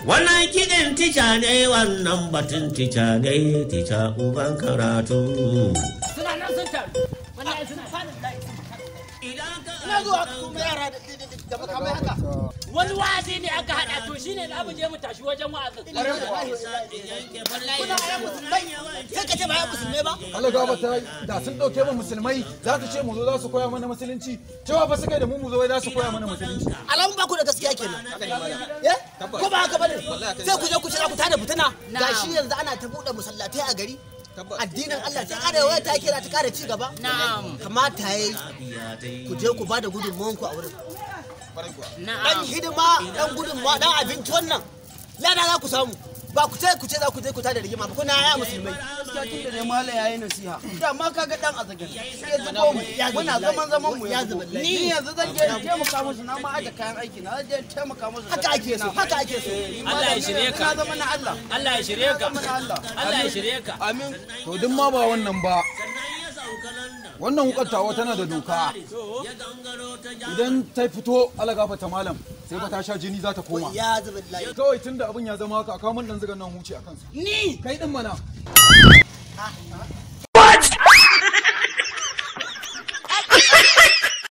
Wannan kiɗin tica ne wannan batun tica ne tica uban karatu. Suna nan sun taru. Wallahi suna fadin dai. Ina zuwa kuma yara da makamai haka. Wani wa'azi ne aka hada to shine da abu je mu tashi wajen wa'azin. Kuna ayan musulmai sai ka ce ba ayan musulmai ba? Allah gaba ta da sun dauke mu musulmai za su ce mu zo za su koya mana musulunci cewa ba su kai da mu zo za su koya mana musulunci. Alamun ba ku da gaskiya kenan. Ko ba haka bane? Sai ku je ku ce za ku tada fitina. Gashi yanzu ana ta bude musallatai a gari. Addinin Allah ta kare waya ta kira ta kare ci gaba. Kamata yayi ku je ku bada gudunmuwan ku a wurin. Dan hidima dan gudunmuwa dan abinci wannan lada za ku samu. Ba ku ce za ku je ku tada rigima ba kuna ya musulmai. Gaskiya tun da ne mala yayi nasiha. Da ma kaga dan azagin. Sai ya zubo mu. Muna zaman mu ya zuba. Ni yanzu zan je taimaka musu na ma aje kayan aiki na zan je taimaka musu. Haka ake so, haka ake so. Allah ya shirye ka. Na zama na Allah. Allah ya shirye ka. Allah ya shirye ka. Amin. To duk ma ba wannan ba. Wannan wukar tawa tana da doka. Idan ta fito alagafa ta malam sai ba ta sha jini za ta koma. Ya zuba layi. Kawai tunda abin ya zama haka a kawo mun dan zugan nan huce a kansa. Ni Kai din mana.